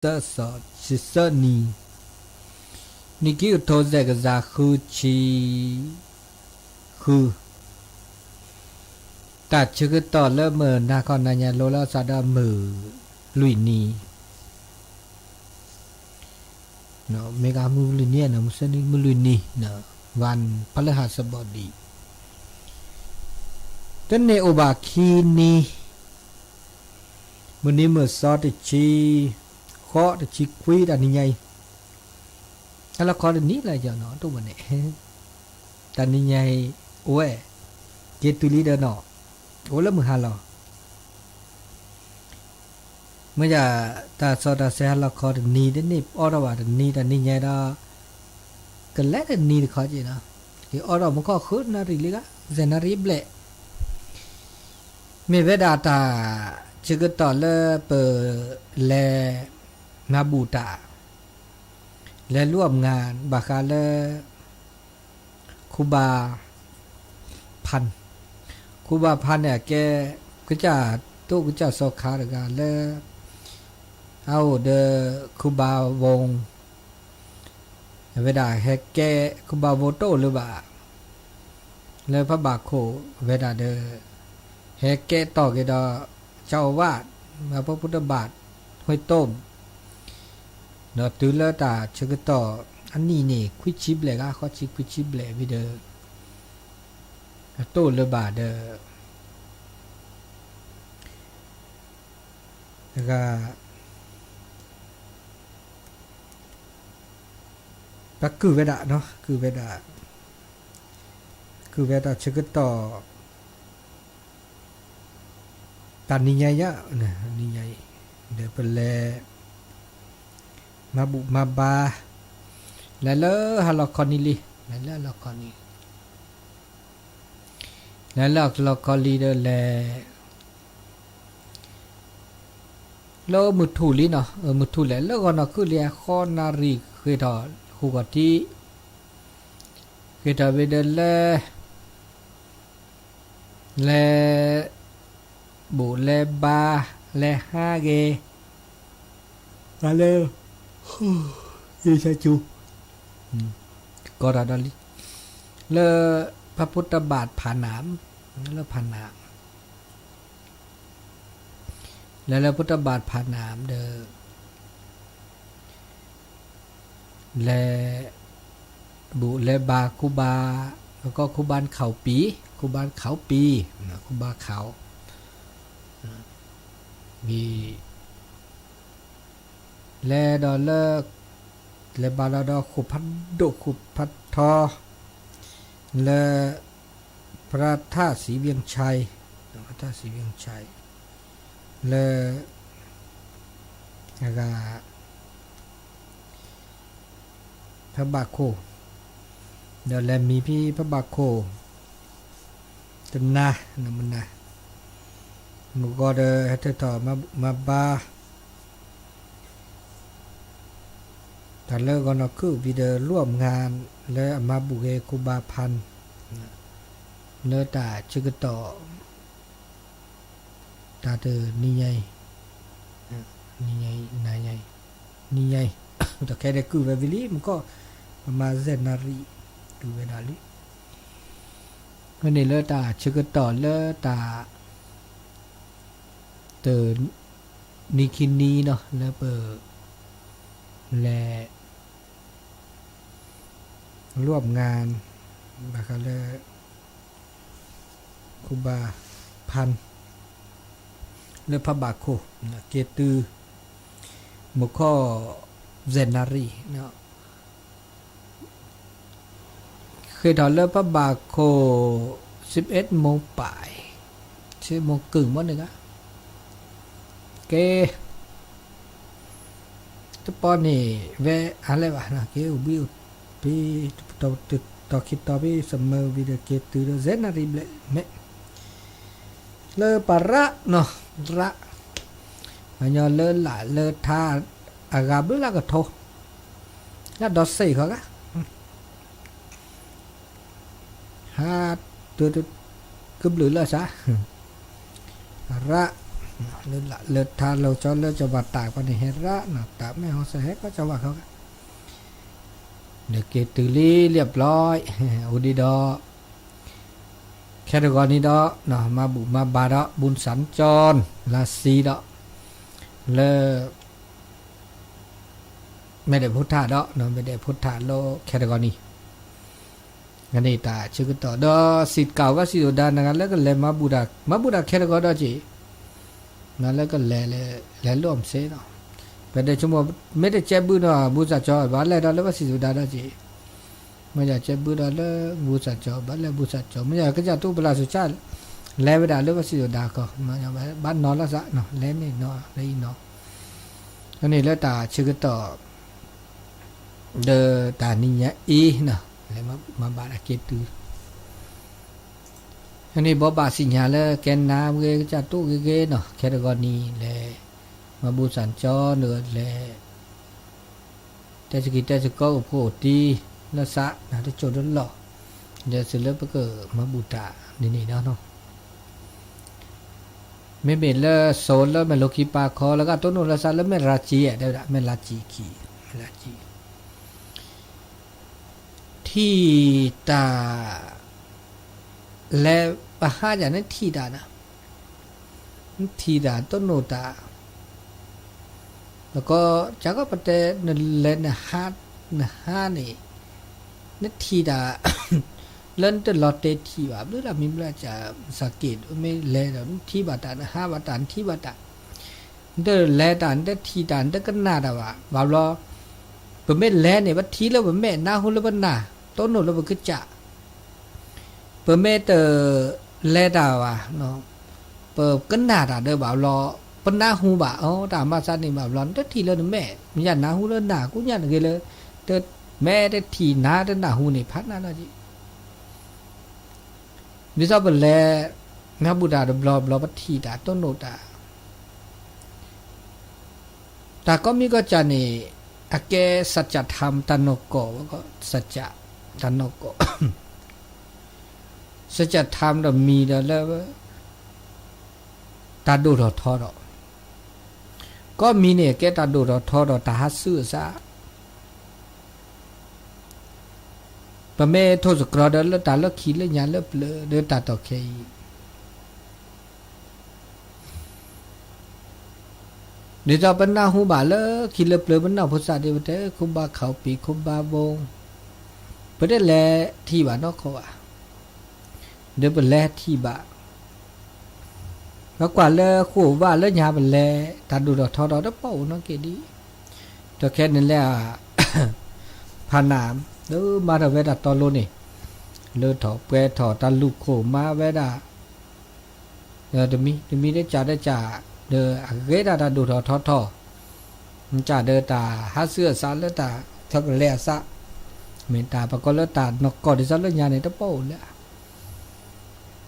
tơ sọ chỉ sơ ni kêu thô dạy cái giá khu chi khu ta chưa cái tỏ lỡ mờ na còn là nhà lô la sa đa mờ lụy ni nó mega mu lụy ni nó musen ni mu lụy ni nó van palaha sabodi tên này oba khi ni mình đi mở so thì chi khó thì chi quý là như nhây hay là khó thì nít là giờ nó tụi mình này ta như nhây ôi cái tu lý đó nó ôi là 15 lò bây giờ ta so ta sẽ là khó thì nít đến nít ở đâu thì nít là như nhây đó cái lẽ là nít khó gì đó thì ở đâu mà có khớp nó thì lý á giờ nó riệp lệ mình về đà ta chưa có tỏ lơ bờ lè ma bù tạ lèร่วมงานบาคาเลคูบาพันเนี่ยแกก็จะตู้ก็จะสอคาดกันเลเอาเดคูบาวงเวลาแฮกแกคูบาวโตหรือบ่าเลพระบาโคเวลาเดแฮกแกต่อแกดอเจ้าวาดมาพระพุทธบาทห้วยต้มเนาะตื้อเลตาเชกต่ออันนี้นี่คุยชิบเลยก็เขาชิคุยชิบเลยวิเดอโตเลบาเดอแล้วก็ปักคือเวดาเนาะคือเวดาเชกต่อตอนนี้ไงยะนะนี่ไงเดี๋ยวไปแลมาบุมาบาแล้วเลอฮัลโหลคอนิลีแล้วเลอฮัลโหลคอนิแล้วเลอฮัลโหลคอลีเดอแลโลมุทุลีเนาะมุทุแลแล้วก็เนาะคือเรียคอนารีคือทอคู่กับที่คือทอเวเดแลบุเลบาเลฮาเกมาเร็วยี่ชาจูก็ระดับนี้เลพระพุทธบาทผ่านน้ำแล้วผ่านน้ำแล้วพุทธบาทผ่านน้ำเด้อเลบุเลบาคูบาแล้วก็คูบานเขาปีคูบานเขาปีคูบาเขามีแลดอลเลอร์เลบาลาดอขุพัดดุขุพัดทอเลพระธาตุศรีเวียงชัยพระธาตุศรีเวียงชัยเลแล้วก็พระบาโคเดี๋ยวแลมีพี่พระบาโคจำนะนั่นมันนะมุกอเดให้เธอต่อมาบาแต่เลิกก็นคือวิดีโอร่วมงานและมาบุเกคูบาพันเนื้อตาชิกต่อตาเธอนี่ไงนี่ไงนายไงนี่ไงแต่แค่ได้คือเวลิลีมันก็ประมาณเซนารีดูเวลาลิวันนี้เลือตาชิกต่อเลือตาเตอนิคินีเนาะแล้วเปิดและร่วมงานบาคาเลคูบาพันและพระบาโคเกตือมุข้อเซนารีเนาะเคยถอนเลิกพระบาโค11 โมงป่าย11 โมงกึ่งวันหนึ่งอะเกทุกปอนนี่เวอะไรวะนะเกอุบิวปีต่อคิดต่อไปเสมอวิดีโอเกตือเซนาริเบลเมเลอปะระเนาะระมันยอเลอหละเลอท่าอากาบละก็โทแล้วดอสซี่เขาก็ฮาตัวกึบหรือละซะระ เลือดละเลือดทานเราจอเลือดจะบาดตากปนเฮระนะตากไม่เขาเสกก็จะว่าเขาเด็กเกตุลีเรียบร้อยอุดิดอแค่ก่อนนี้ดอเนาะมาบุมาบาดอบุญสัญจรลาซีดอเลไม่ได้พุทธะดอเนาะไม่ได้พุทธะโลแค่ก่อนนี้งั้นนี่ตาชื่อก็ต่อดอสิทธิ์เก่าก็สิทธิ์ดานกันแล้วก็เลยมาบุดาแค่ก่อนดอจีนั่นแล้วก็เลยร่วมเสียเนาะเป็นได้ชั่วโมงไม่ได้เจ็บบุญเนาะบุษาจอบ้านเลยดอแล้วก็สิทธิ์ดาดอจีไม่อยากเจ็บบุญแล้วบุษาจอบ้านเลยบุษาจอไม่อยากก็จะตู้เปล่าสุดท้ายแล้วเวลาแล้วก็สิทธิ์ดาก็มาอย่างบ้านนอนแล้วซะเนาะแล้วไม่นอนเลยเนาะงั้นนี่แล้วตาชื่อก็ต่อเดอตานี่เนี่ยอีเนาะเลยมาบาดเก็บตืออันนี้บ่บาสิญญาเลยแกนน้ำเกจะตู้เกเนาะแค่ก่อนนี้เลยมาบูสันจอเนื้อเลยแต่สกิแต่สก็โพดีละสะนะที่โจดหล่อเดี๋ยวเสร็จแล้วก็มาบูตานี่เนาะไม่เป็นแล้วโซนแล้วไม่โลกิปาคอแล้วก็ต้นโนละสะแล้วไม่ราจีอ่ะได้ละไม่ราจีกีไม่ราจีที่ตาและปะหาอย่างนั้นที่ตานะที่ตาต้นโนตาแล้วก็จากก็ประเทศนั่นแหละนะฮานี่นั่นที่ตาเล่นตลอดเตที่ว่าหรือเรามีเวลาจะสังเกตไม่เล่นที่บาตานะฮาบาตานที่บาตาเดินเล่นตานเดินที่ตานเดินกันหน้าดาวะว่าเราเป็นไม่เล่นเนี่ยว่าที่แล้วเป็นไม่หน้าหุ่นแล้วเป็นหน้าต้นโนแล้วเป็นกึศเปิดเมตเตอร์เลดาวะเนาะเปิดกันหน้าด่าเด้อบ่าวรอปนหน้าหูบ่าตามมาซะนี่บ่าวรอนได้ทีเลยแม่มีหน้าหูแล้วหน้ากูยันเกเลยเด้อแม่ได้ทีหน้าได้หน้าหูนี่พัดหน้าจิวิซาเปแลนะบุดาบลอปทีดาต้นโนตาแต่ก็มีก็จะนี่อเกสัจธรรมตนโกก็สัจตนโกสัจธรรมเรามีแล้วตาดูเราทอดก็มีเนี่ยแกตาดูเราทอดตาฮัสื่อซะปะเมโทสกรอดแล้วตาแล้วขี้แล้วยาแล้วเปลือเดินตาต่อเคเดี๋ยวจะเป็นหน้าหูบ่าแล้วขี้แล้วเปลือเป็นหน้าพุทธศาสนาเด้อคุบาเขาปีคุบาบงเพื่อได้แลที่บ้านนอกเขาเดี๋ยวเป็นแลที่บ้านแล้วกว่าเลยขู่ว่าแล้วยาเป็นแลตาดูดอกทอดอกเป้าน้องเกดีตัวแค่นั้นแหละพานามแล้วมาเวดาตอนโลนี่เลือถอเปรถอตาลูกโขมาเวดาเดี๋ยวมีได้จ่าเดี๋ยวเกดาตาดูดอกทอมันจ่าเดินตาหาเสื้อสารแล้วตาทักแลซะเมตตาปกแล้วตานกกอดที่สารแล้วยาในตะเป้าเลย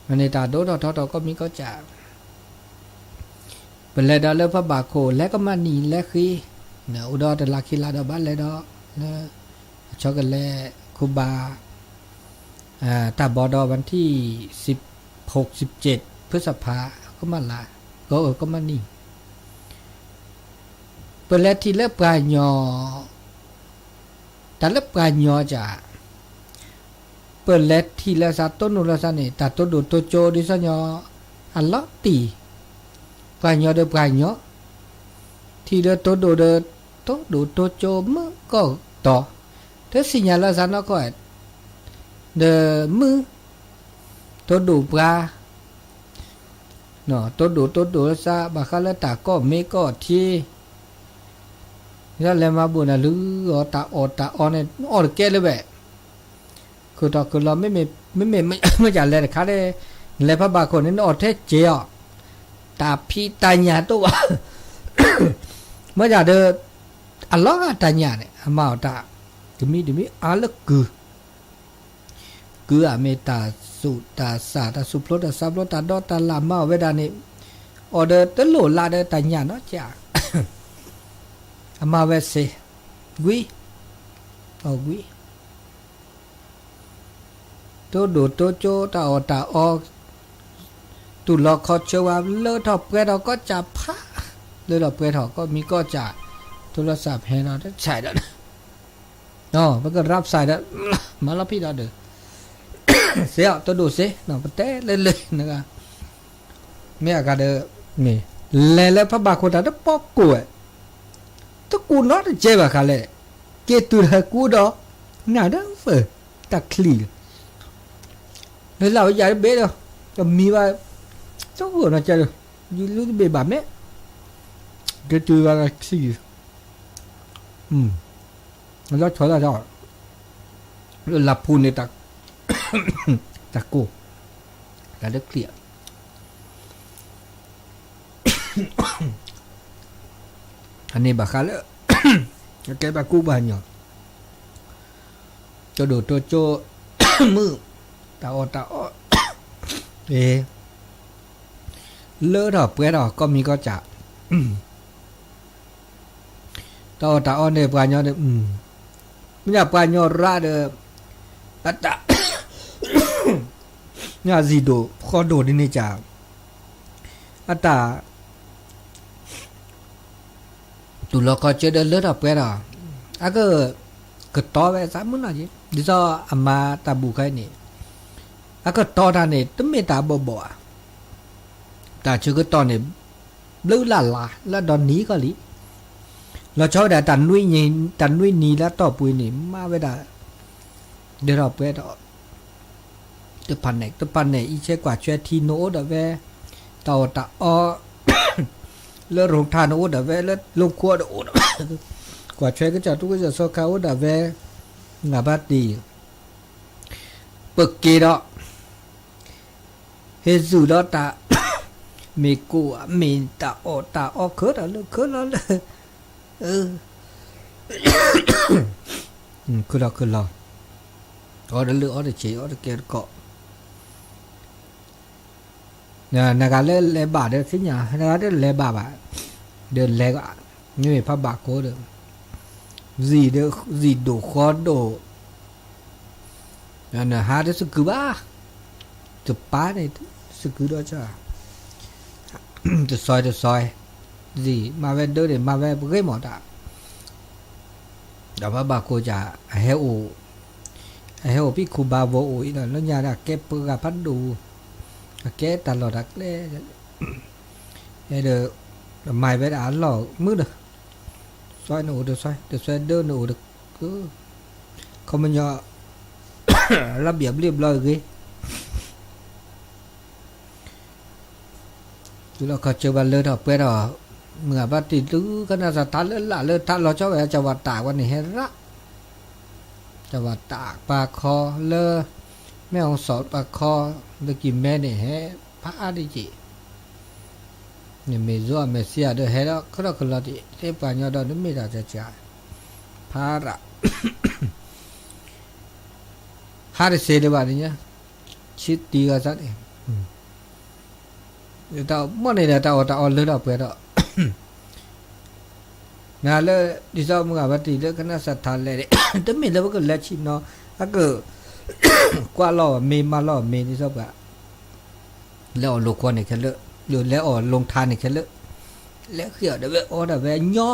อันนี้ตาโดดทอก็มีก็จ่าเป็นเลยดอเลือพระบาโคและก็มานีและคือเนื้ออุดรแต่ลาคิลาดบ้านเลยดอแล้วช็อกโกแลตคูบาตาบอดอวันที่16-17 พฤษภาก็มาลาก็มานี่เป็นเลยที่เลือปลายยอแต่เลือปลายยอจ่าเปิดเล็ดที่ละสัตต้นนุละสันนี่ตัดต้นดูตัวโจดิสัญญาอันละตีปลายยอเดือปลายยอที่เดือตัวดูเดือตัวโจมือก็ต่อถ้าสัญญาละสันก็เดือมือตัวดูปลาเนาะตัวดูละซาบาคาละตาก็เมก็ที่แล้วมาบุญนะหรือตาเนี่ยแก่เลยแบบคือเราไม่อยากเลยค่ะเลยพระบาคนนี้อดเทเจียตาพี่ตาญาตัวเมื่ออยากเดินอัลลอฮ์ตาญาเนี่ยมาตาดมีอัลลคืออเมตาสุตาสาตาสุพลตาซับลตาดอตาลามาเวดานี่ออเดอร์ตโลลาเดตาญาเนาะจ้ามาเวเซกุยกุยตัวดูตัวโจตาอ ตุลอคอเชว่าเลอถอเปเราก็จะพะเลอถอเปถอก็มีก็จะโทรศัพท์ให้เราได้ใช้แล้วอ๋อมันก็รับสายแล้วมาแล้วพี่เราเด้อเสียตัวดูสิเนาะปะเต้เลยๆนะครับเมียก็เด้อนี่แล้วพระบาโคตาได้ปอกกูตะกูเนาะเจ็บอะค่ะเลยเกตุระกูดอน่าดังเฟอตะคลีแล้วเราอยากเบ็ดก็มีว่าเจ้าหัวน่ะจะอยู่รู้เบ็ดแบบนี้เกตุระคลีแล้วชอละจ้ะแล้วหลับพูนในตะกูก็ได้เคลียร์อันนี้บักคาเลยแกบักกูบ้านเนาะโจโจมือตาอเลอะดอกเปลือกดอกก็มีก็จะตาอเนี่ยปานยอเนี่ยไม่อยากปานยอราเด้ออัตตะเนี่ยสิโดขอโดนี่จ้าอัตตาตุลก็เจอเดินเลือดออกไปแล้วอ่ะก็ต่อไปสามมื้อน่ะจิดิซออามาตาบุไคนี่อ่ะก็ต่อทานนี่ตะเมตาบ่ตาชื่อก็ตอนนี่ลือลาแล้วดอนนี้ก็ลิเราชอบแต่ตันนุ้ยนี่แล้วต่อปุยนี่มาไว้ได้เดี๋ยวเราไปต่อตะพันเนี่ยอีเชกว่าช่วยทีโนดะเวตาอเลอรงทานโอดะเวเลลงครัวดะโอดะกว่าช่วยก็จะทุกก็จะโซคาโอดะเวงาบัดดีปึกกีดอเฮซูดอตามีกูมีตาออคือแล้วคือเราอ๋อเดือดอ๋อเดือดจีอ๋อเดือดเกลือเนี่ยนักเล่บาเดือดสิญญานักเล่บาบะเดือดเล่ก็นี่พระบาโคเดือดจีโดคอโดเนี่ยหาเดือดสกุบ้าจะป้าเนี่ยสกุด้วยจ้าจะซอยจีมาเวเดอร์เนี่ยมาเวเกยหมดอ่ะเดี๋ยวพระบาโคจะเฮโอพี่คูบาโวอีนั่นแล้วยาดักเก็บปืนกับพัดดูแกตลอดดักเล่เดี๋ยวไม่ไปด่าหลอกมืดเลยซอยหนูเดี๋ยวซอยเดินหนูเดี๋ยวก็เขามันยอระเบียบเรียบร้อยกี่จุดเราเขาเจอวันเลยเราไปเราเมื่อบัดติดตื้อก็น่าจะทันเลยทันเราชอบแบบจังหวัดตากวันนี้เห็นละจังหวัดตากปากคอเลอแม่ของสอนปากคอเด็กกินแม่เนี่ยเฮ้พระดิจิเนี่ยไม่รู้ไม่เสียเด้อเฮ้แล้วก็เราดิเทปานยอดนี่ไม่ได้จะจ่ายพาระหาได้เสียเลยบ้านนี้ชิดตีกันซะเนี่ยแต่เมื่อไหร่เนี่ยแต่เอาเลือดออกไปแล้วงานเลยดิฉันมึงอาบัติเลยก็น่าศรัทธาเลยแต่ไม่เลยก็เล็กชินเนาะถ้าเกิดกว่าล้อเมมาล้อเมนี่ชอบอะแล้วลูกคนนี่แค่เลอะหรือแล้วลงทานนี่แค่เลอะแล้วเขียวเดี๋ยวเดี๋ยวย่อ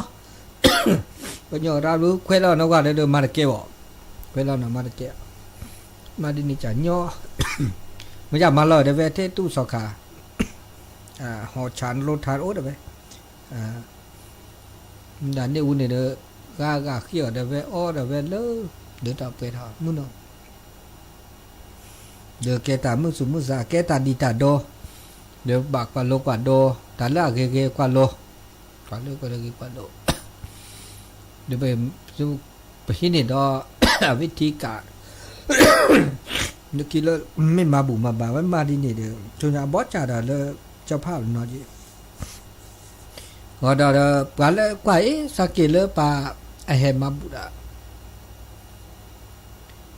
ก็ย่อเรารู้เคยเราเนาะว่าเดี๋ยวมาตะเกียบเคยเราเนาะมาตะเกียบมาดินี่จะย่อไม่อยากมาล้อเดี๋ยวเทตู้สกัดหอฉันลงทานโอ้เดี๋ยวด่านนี้อุ่นเนี่ยเด้อกาเขียวเดี๋ยวเดี๋ยวเลอะเดี๋ยวต่อไปทอมุ่งเนาะเดี๋ยวแกตามือสุมือสาแกตาดีตาโดเดี๋ยวบักกว่าโลกว่าโดตาละเกกว่าโลกว่าโลกว่าโลเดี๋ยวไปที่นี่ดอวิธีการนึกคิดแล้วไม่มาบุมาบาไม่มาที่นี่เดี๋ยวจนจะบอสจ่าเดี๋ยวเจ้าภาพนอนจีก็เดี๋ยวปลาเลยกว่าสักกี่เลยปลาไอเห็นมาบุดา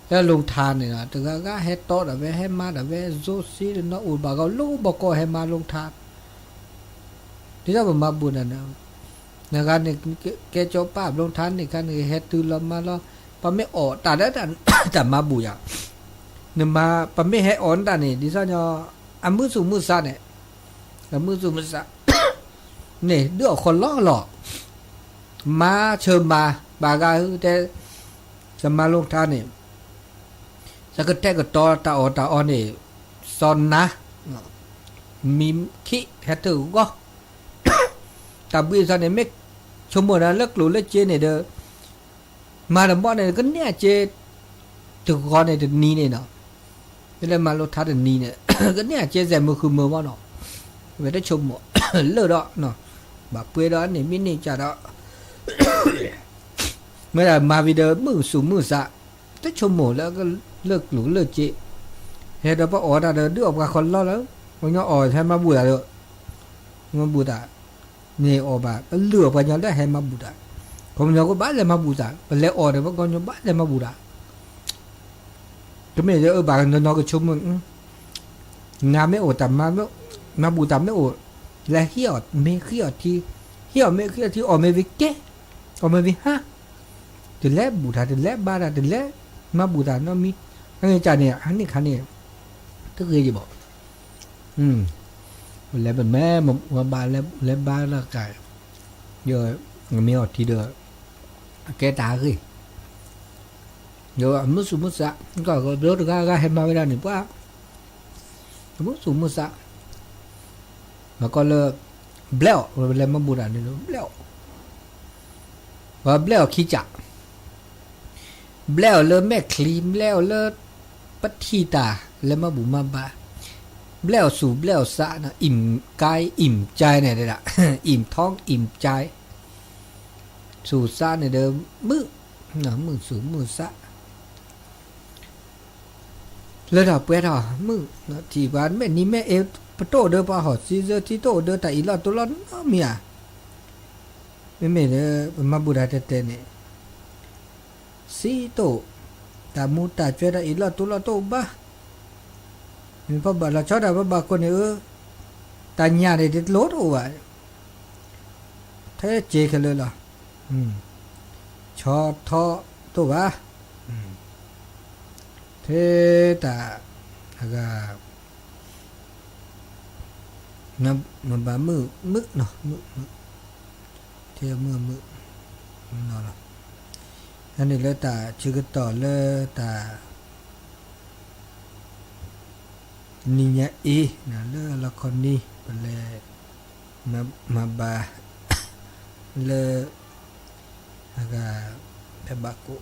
แล้วลงทานเนี่ยนะถึงก็ให้โต๊ะแบบให้มาแบบโซซีเนาะอุบะก็ลูกบอกก็ให้มาลงทานที่เรามาบุญนะนะครับเนี่ยแกจบป้าลงทานนี่กันให้ตือเรามาแล้วปะไม่ออกแต่ได้แต่มาบุญอ่ะเนี่ยมาปะไม่ให้อ่อนแต่นี่ดิฉันเนี่ยมือสูงมือสั้นเนี่ย แล้วมือสูมือสะนี่เดือดคนล้อหลอกมาเชิญมาบากาแต่จะมาลงท่านี่สักแท้ก็ตอตาออนี่ซอนนะมีขี้แฮตเตอร์ก็ตาบีซอนเนี่ยไม่ชมหมดนะเลิกหลุดเลิกเจเนี่ยเด้อมาดมบ่เนี่ยก็เนี่ยเจถึงคอเนี่ยถึงนี้เนี่ยเนาะเป็นเลยมาลงท่าถึงนี้เนี่ยก็เนี่ยเจแซมมือคือมือว่าเนาะเวลาชมหมดเลิกดอกเนาะแบบเปลือยดอกนี่มินิจ่าดอกเมื่อมาวิดีโอมือสูมือสะถ้าชมหมดแล้วก็เลิกหลุดเลิกเจเฮ็ดบ่ออดาเด้อดื้อออกกับคนล้อแล้วมันก็ออดให้มาบูดาเด้อมาบูดานี่ออบาเลือกปัญญาได้ให้มาบูดาผมยังก็บ้านเลยมาบูดาเป็นแล้วออดว่าก็ยังบ้านเลยมาบูดาก็ไม่เจอบางนก็ชมมึงงามไม่โอแต่มาบูดาไม่โอและเหี้ยไม่เหี้ยที่เหี้ยไม่เหี้ยที่ออไม่วิเกออไม่วิฮะถึงแล้วบูดาถึงแล้วบ้านถึงแล้วมาบูดาเนาะมีอันนี้จ่าเนี่ยอันนี้คันนี้ก็คือจะบอกแล้วเป็นแม่มาบ้านแล้วบ้านละไก่เยอะมีอดที่เดือแกตาคือเยอะมุสุมุสะก็รถก็ให้มาเวลาหนึ่งป่ะมุสุมุสะแล้วก็เลยเบลแล้วมาบูดานี่เบลว่าเบลขี้จักเบลเลยแม่คลีมแล้วเลยปัทธีตาแล้วมาบุมาบาเบลสู่เบลสะนะอิ่มกายอิ่มใจเนี่ยเลยล่ะ อิ่มท้องอิ่มใจสู่สะเนี่ยเดิมมือนะมือสู่มือสะเลยดอกเปล่ามือนะที่บ้านแม่นี่แม่เอวปโตเด้อป่ะหอซีเซอร์ที่โตเด้อแต่อีหลอดตัวร้อนเมียไม่เด้อมาบูดาเตเนี่ยซีโตแต่มูตาช่วยได้อีหลอดตัวร้อนโตบ้ามีพ่อบาเราชอบได้พ่อบาคนเนี่ยตาหยาได้ติดรถโอ้วะแท้เจกันเลยล่ะชอทอตัววะเทตาก็มันบามือมึกเนาะมึกเทียมือเนาะอันนี้เลยตาชื่อก็ต่อเลยตานี่เนี่ยนะเลือละคนนี้ไปเลยมาบาเลยแล้วก็แบบบักุ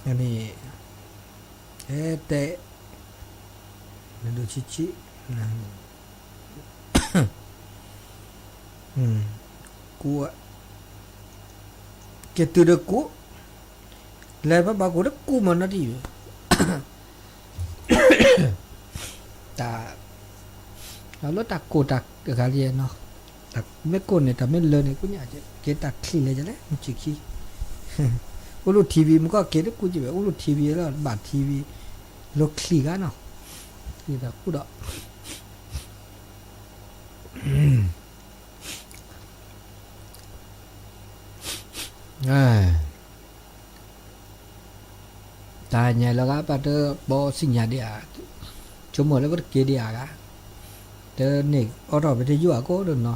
อันนี้เตะนั่นดูชินะกูเกตุระกูเลยแบบบักุระกูมันนั่นดิตาแล้วตักโกตักกะเรียนเนาะตักไม่โกนเนี่ยแต่ไม่เลินเนี่ยกูอยากจะเกตักขี้เลยจะได้มันจิขี้อุลุทีวีมันก็เกตกูจะแบบอุลุทีวีแล้วบาททีวีลกขี้กันเนาะนี่แต่กูดอกตายเนี่ยแล้วก็pada bosnya dia cuma lah berke dia kan dan ni orang pada jual aku tu no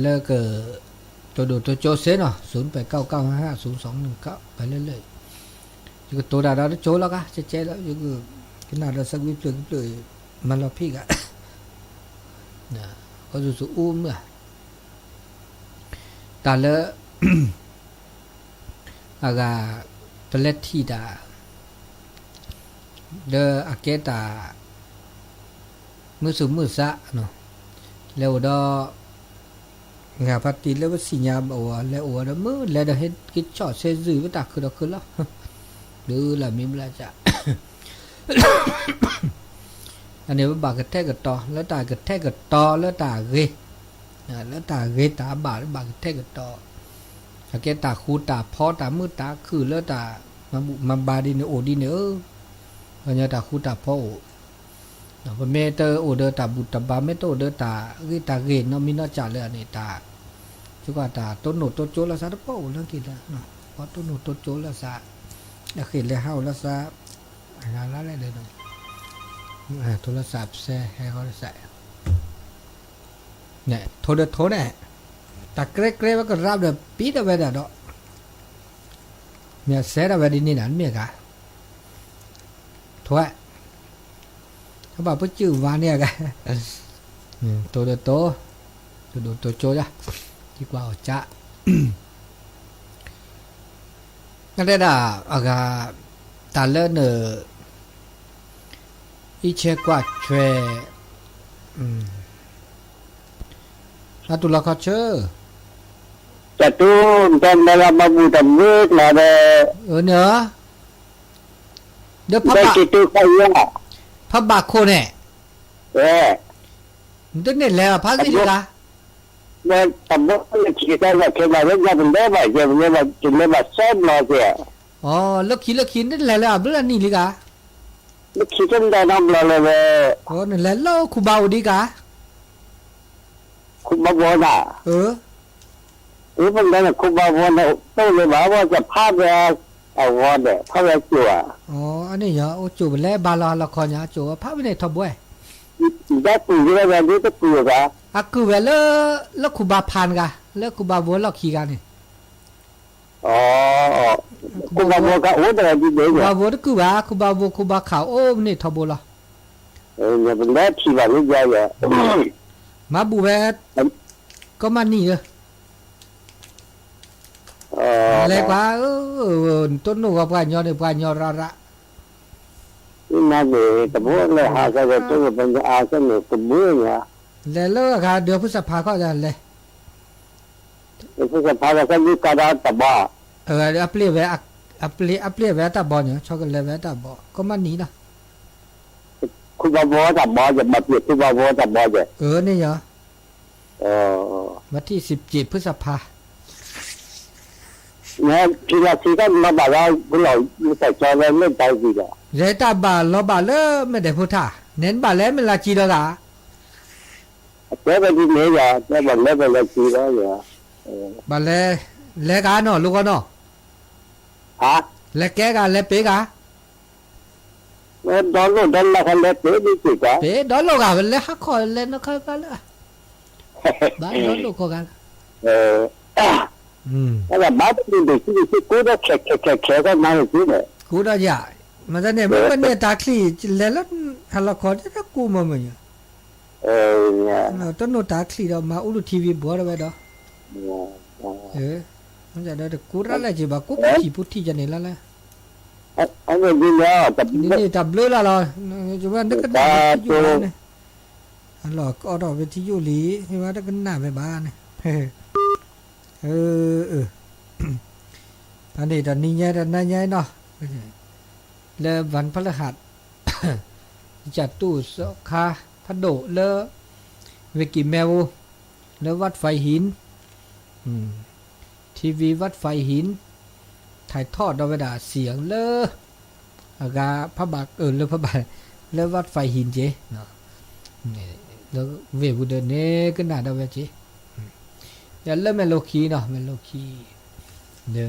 แล้วก็ตัวโจเซเนาะ0899550219ไปเรื่อยๆอยู่ตัวดาโจแล้วก็เจ๊แล้วอยู่ก็น่าจะสักวิปเลยมันละพี่ก็นะก็สู้อุ้มอ่ะแต่ละอากาตเลทีดาเดออาเกตามือสูมือสะเนาะแล้วดองาพัดตีแล้วว่าสิญญาบอกว่าแล้วว่าแล้วมือแล้วเห็นกิจจอดเซซึว่าตาคือเราคือแล้วดูละมีมละจ้ะอันนี้ว่าบากระแทกกระตอแล้วตากระแทกกระตอแล้วตาเกแล้วตาเกตาบาแล้วบากระแทกกระตออาเกตาคูตาพอตามือตาคือแล้วตามาบาดิเนโอดิเนเพราะเนี่ยตาคูตาพ่อเนาะเมเตอร์โอเดอตาบุตรบาเมโตเดอตาคือตาเกนเนาะมีน่าจ่าเลยอันนี้ตาจุกตาต้นโนต้นโจละซาตะพ่อเรื่องกินละเนาะพอต้นโนต้นโจละซาแล้วเขียนเลยเฮาละซาอะไรเลยเนาะ โทรศัพท์แซ่ให้เขาใส่เนี่ยโทรเนี่ยตะเกรกๆว่าก็รับเดปีดเอาไว้ดอกเนี่ยแซ่เอาไว้ดินี่นั่นเมียกะถ้วยเขาบอกว่าชื่อวานเนี่ยกะโตดูโจจ้ะดีกว่าจ้ะงั้นได้ด่าอากาตาเลิศเนออีเชกว่าช่วยแล้วตุลาเขาเชื่อจะตูนตอนเรามาบูดำเนินมาเด้เนอะเดี๋ยวได้คิดตัวใครอ่ะพระบาโคเนี่ยมันต้องเนี่ยแล้วพระสิกาเนี่ยตำรวจคิดว่าแค่มาเรื่องจะเป็นได้ไหมจะเป็นว่าจะไม่มาซ่อมเราเสียอ๋อแล้วคิดนั่นแหละแล้วเรื่องนี้ลิกาแล้วคิดจนได้น้ำเราเลยโอ้นั่นแหละแล้วคูบาวดีกาคูบาวน่ะมันได้คูบาวน่ะต้องเลยว่าจะพาไปเอาวอนเนี่ยพาไปจั่วอ๋ออันนี้เหรอโอ้จู่แล้วบาลาละครเนี่ยจู่พาไปในทบวยได้ปุ๋ยแล้วแบบนี้ก็ปุ๋ยกะคือเวลแล้วคูบาพานกะแล้วคูบาวัวล็อกขี้กันนี่อ๋อคูบาวัวกะโอ้แต่ดีเด้อคูบาวัวก็คูบาวัวคูบาขาวโอ้นี่ทบละเนี่ยเป็นแล้วที่ว่านี่ใหญ่มาบูเวก็มานี่เลยอะไรกว่าต้นนูกับปลาหยอดปลาหยอดระน่าเบื่อแต่พวกเลยหาจะตัวเป็นอาสนุกเบื่อเนี่ยแล้วค่ะเดี๋ยวพฤษภาก็จะเลยพฤษภาก็มีการตบะอัปเลียเวอัปเลียเวตาบอเนี่ยชอบกันเลยเวตาบอก็มันนี้นะคุณบาบอตาบอจะมาเปลี่ยนคุณบาบอตาบอจะนี่เหรอวันที่17พฤษภาเนี่ยทีละทีก็มาบอกว่าคุณเราใส่จอแล้วเล่นใจดีกว่าเรตาบาลบาเลยไม่ได้พูดท่าเน้นบาแล้วไม่ละจีแล้วล่ะเจ๊ไปที่ไหนอ่ะเจ๊บอกแล้วไปละจีแล้วเหรอบาแล้วกันเนาะลูกกันเนาะฮะแล้วแกกันแล้วเป๊กกันดอลละคันแล้วเป๊ดีสิกะเป๊ดอลลาร์กันแล้วฮักคอยแล้วนะค่ะกันละบ้านดอลลาร์กันแต่บ้านที่ดูที่กูได้แขกก็มาอยู่เนี่ยกูได้ยามันจะเนี่ยมันเนี่ยตาคลีแล้วฮัลโหลขอจะกูมามั้ยต้นโนตาคลีเรามาอุลุทีวีบัวเราไปดอกมันจะได้กูรักอะไรจีบกูพุทธิจะเนี่ยละละอันนี้ดีแล้วแต่นี่ตับเลือละเราจะว่านึกกันได้อยู่เนี่ยฮัลโหลก็เอาดอกไปที่ยูรีที่ว่าได้กันหน้าไปบ้านเนี่ยอันนี้ตอนนี้ตอนนั้นเนาะแล้ววันพฤหัสจัดตู้สคาพัดโดแล้วเวกิแมวแล้ววัดไฟหินทีวีวัดไฟหินถ่ายทอดเอาไว้ด่าเสียงเลยอากาพระบาทแล้วพระบาทแล้ววัดไฟหินเจเนาะแล้วเวบุเดเน่ก็น่าเอาไว้เจอย่าเริ่มเมโลคีเนาะเมโลคีเด้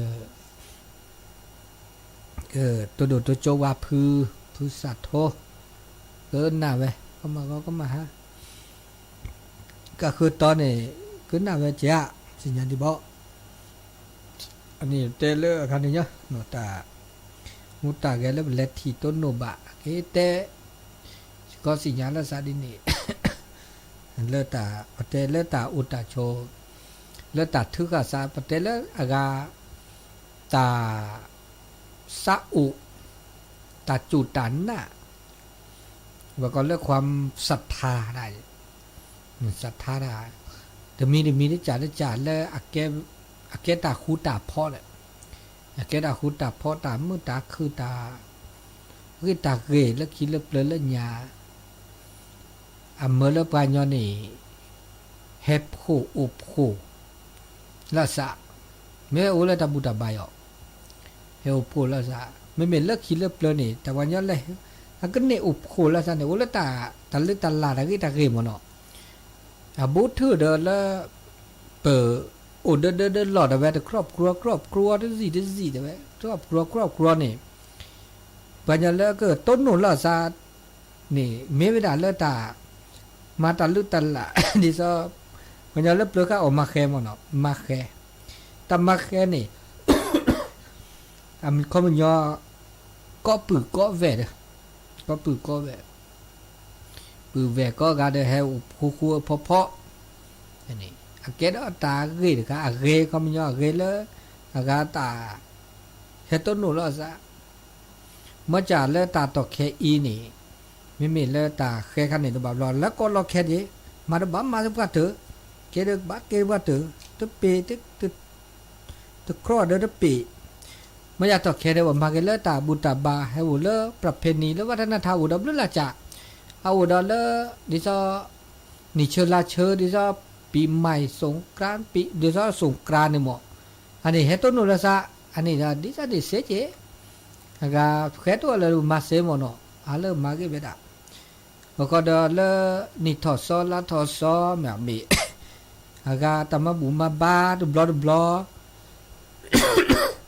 อตัวโดดตัวโจวาพือสัตว์โทเกินหน้าไปก็มาฮะก็คือตอนนี้ขึ้นหน้าไปเจ้าสิ่งอย่างที่บอกอันนี้เตเลอร์คันนี้เนาะโนตามุตาแกแล้วเล็ดที่ต้นโนบะเตก็สิ่งอย่างละซาดินี่เลตาเตเลตาอุตาโชแล้วตัดทึกอาซาปเตลอากาตาซาอุตาจุตันน่ะว่าก็เรื่องความศรัทธาได้ศรัทธาได้แต่มีได้จ่าแล้วอาเกตาคูตาพ่อเลยอาเกตาคูตาพ่อตามือตาคือตาเกยแล้วคิดแล้วเปลือยแล้วยาเมื่อแล้วปานยอนี่เฮปคู่อุบคู่ละสะไม่โอ้ละตาบุตรใบออกเฮลพูละสะไม่เป็นเลิกคิดเลิกเปลือยนี่แต่วันย้อนเลยถ้าก็เนี่ยอุบคู่ละสะเนี่ยโอ้ละตาลึกตาลาตะกี้ตาเกยมันเนาะบูธเดินแล้วเปิดโอ้เดินหลอดเอาไว้แต่ครอบครัวที่สี่แต่ไว้ครอบครัวนี่ปัญญาแล้วก็ต้นหนุนละสะ นี่เมเวดาเลตามาตาลุตันละ ดิซอมันจะเล็บเลือกออกมาแค่มันเนาะมาแค่แต่มาแค่นี่มันเขามันยอก็ปือก็แวดก็ปือก็แวดปือแวดก็การเดให้คู่เพาะอันนี้อาเกดตาเกดก็อาเกเขามันยอเกเลยอากาตาเฮต้นหนูแล้วซะเมื่อจ่าเลตาตอกแค่อีนี่ไม่มีเลตาแค่ขันนี่ตัวแบบรอแล้วก็รอแค่นี้มาดบ้ามาสักพักเถอะเกดบ้าเกดว่าเถอะตัวปีตัวครอเดอตัวปีไม่อยากตอกแค่เดียวมาเกลเลตาบุตรบาให้บุเลประเพณีและวัฒนธรรมอุดมลุ่นละจ่าเอาอุดมเลดิซอนิเชลาเชอดิซอปีใหม่สงกรานต์ปีดิซอสงกรานต์นี่หมดอันนี้เฮต้นหนูละซะอันนี้จะดิซอดิเสจอากาเฮตัวเลยมาเสมโนอาเลมาเกเบดาแล้วก็เดลนิทอซอลาทอซอแบบมีอากาตมาบุมาบาดบลอ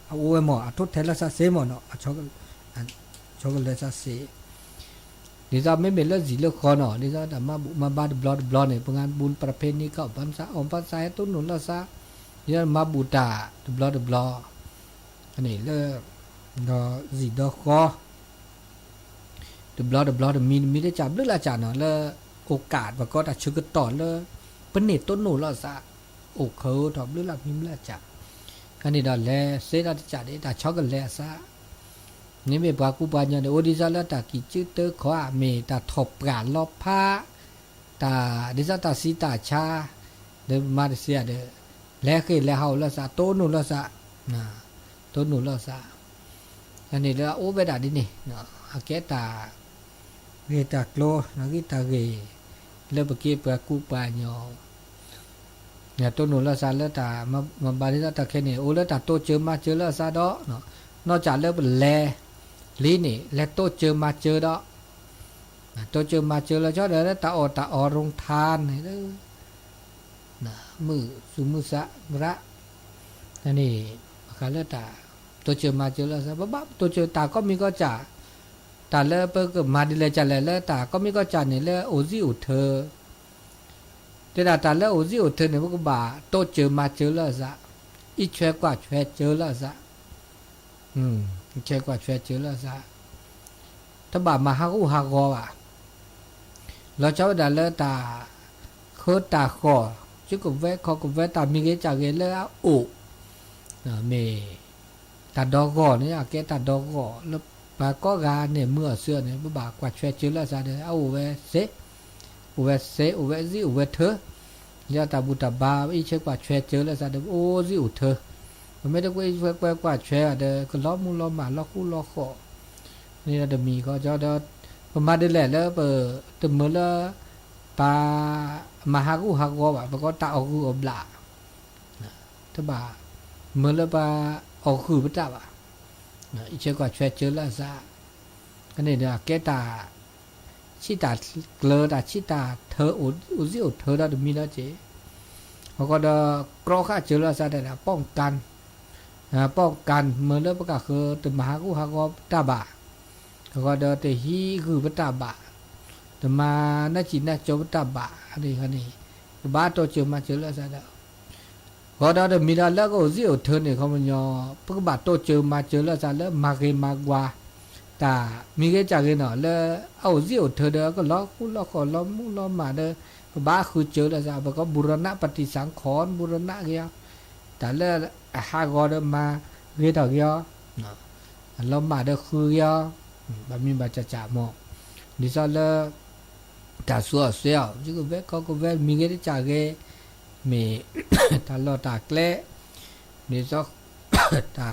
เอาไว้หมอทุกเทเลซาเซมเนาะช็อกเลซาเซดิซาไม่เป็นเรื่องสิเรื่องคอเนาะดิซาตมาบุมาบาดบลอเนี่ยเป็นงานบุญประเพณีก็ภาษาอมภาษาต้นหนุนละซะดิซามาบูตาบลออันนี้เรื่องดอสิดอคอบลอมีได้จับเรื่องละจานเนาะแล้วโอกาสว่าก็ตัดชื่อก็ต่อเลยเป็นเน็ตต้นหนุนละซะโอเขาถอบเรื่องละพิมพ์ละจับอันนี้ดอแลเสดาจัดได้ตาช็อกกันแลซะนี่ไม่ปากูปานยโอดิซาละตากิจืเตอขอเมตาทบกาลอบผ้าตาดิซาตาสีตาชาเดมาเซียเดแลเคยแลเฮาละซะโตนุละซะนะโตนุละซะอันนี้ละโอเบดาดินี่เนาะอาเกตาเวตาโกลนากิตาเกเลบเกปากูปานยเนี่ยตัวหนูละซาเลตามาบาริตาแค่นี้โอเลตาโตเจอมาเจอละซาดอเนาะนอกจากเลิกแลลีนี่แลโตเจอมาเจอดอโตเจอมาเจอแล้วเจ้าเด้อตาอโรงทานนี่เด้อนะมือสุมุสะระอันนี้คาเลตาโตเจอมาเจอแล้วซะบ๊บโตเจอตาก็มีก็จ่าตาเลเปก็มาดิเลจันเลตาก็มีก็จ่านี่เลโอซิอุเธอแต่ตาเลโอซิอุเธอเนี่ยพวกบ่าโตเจอมาเจอแล้วซะอีแช่กว่าแช่เจอแล้วซะแช่กว่าแช่เจอแล้วซะถ้าบ่ามาฮักอูฮักกอว่ะเราเจ้าดาเลตาโคตาคอจุกเวคอกเวตามีเกจากเกเลอะโอเมตาดอกอเนี่ยเกตาดอกอแล้วปาก็กาเนี่ยเมื่อเสื้อเนี่ยบ่ากว่าแช่เจอแล้วซะเด้อเอาเวเซอุเวซิอุเวเธอยาตาบุตบาอีเชกว่าแช่เจอแล้วซะเด้อโอซิอุเธอไม่ได้กว่าแช่เด้อก็ล้อมุล้อมาล้อคู่ล้อคอนี่เราจะมีก็จะได้ประมาณนี้แหละแล้วเปิดตึมเมื่อละปามาฮักอูฮักกอแบบก็ตาออกคืออบละถ้าบ่าเมื่อละปาออกคือพระเจ้าอ่ะอีเชื่อกว่าแช่เจอแล้วซะก็นี่เด้อแกตาชิตาเกลือตาชิตาเธออุซิอุเธอได้มีแล้วเจ๊เขาก็ได้กรอข้าเจอแล้วซะได้ป้องกันเมื่อละประกาศคือตึมมาฮักอูฮักกอตาบ่าก็เดแต่ฮีคือพระตาบะแต่มาณจินนะโจพระตาบะอันนี้บ้าโตเจอมาเจอแล้วซะแล้วก็เดมีดาแล้วก็ซิโอเธอเนี่ยเขามันยอพระบาทโตเจอมาเจอแล้วซะแล้วมาเกมากว่าตามีเกจากเกเนาะแล้วเอาซิโอเธอเด้อก็ล้อคู่ล้อขอล้อมุล้อมาเด้อบ้าคือเจอแล้วซะก็บุรณะปฏิสังขรณ์บุรณะเกียแต่แล้วหากอเดมาเกตอกยอล้อมาเด้อคือยอบะมีบาจ่าหมอดิซอลตาสัวเสียวจิกเวก็เวมีเกจ่าเกมีตาลอตาแกลดิซอตา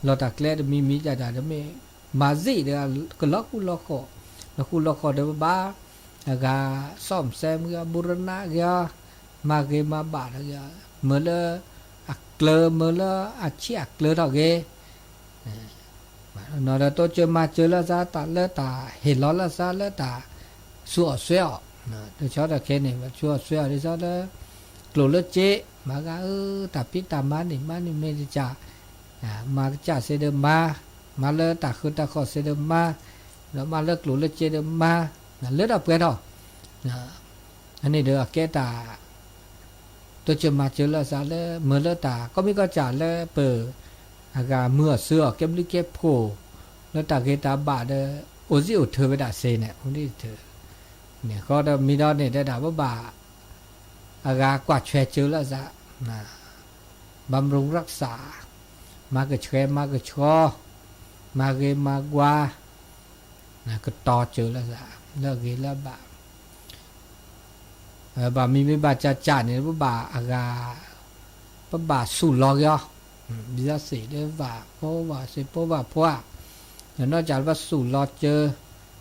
ลอตาแกลมีจ่าเดมีมาซิเดก็ล็อกคูล็อกเดบ้าแล้วก็ซ่อมแซมก็บูรณะก็มาเกมาบาดก็เมื่อละอักเกลเมื่อละอัดชีอักเกลดอกเกนอโตเจอมาเจอแล้วซะตาเลตาเห็นล้อแล้วซะเลตาสัวเสียวนะตัวชอตะแค่นี่สัวเสียวดิซะเลยกลัวเลเจมาก็ตาปิตามานี่ไม่ได้จ่ามาจ่าเสดมาเลยตาคือตาขอเสดมาแล้วมาเลิกกลัวเลเจเดมา เลือดเปลือยเนาะอันนี้เด้อแกตาตัวจะมาเจอแล้วซะแล้วเมื่อแล้วตาก็มีก็จ่าแล้วเปิดอากาเมื่อเสื้อเก็บลิเก็บโผแล้วตาเกตาบาเด้อโอซิโอเธอไปด่าเซเนี่ยคนที่เธอเนี่ยก็ได้มีดอนเนี่ยได้ด่าว่าบาอากากวาดแชเจอแล้วซะบำรุงรักษามากระแชมากระชอมาเกมากว่าก็ต่อเจอแล้วซะแล้วเกแล้วบามีไม่บาจ่าเนี่ยว่าบาอากาปะบาสู่ลอกยอบิซาสีเด้ว่าเพราะว่าเสเพราะว่าเพราะอย่างนอกจากว่าสู่ลอเจอ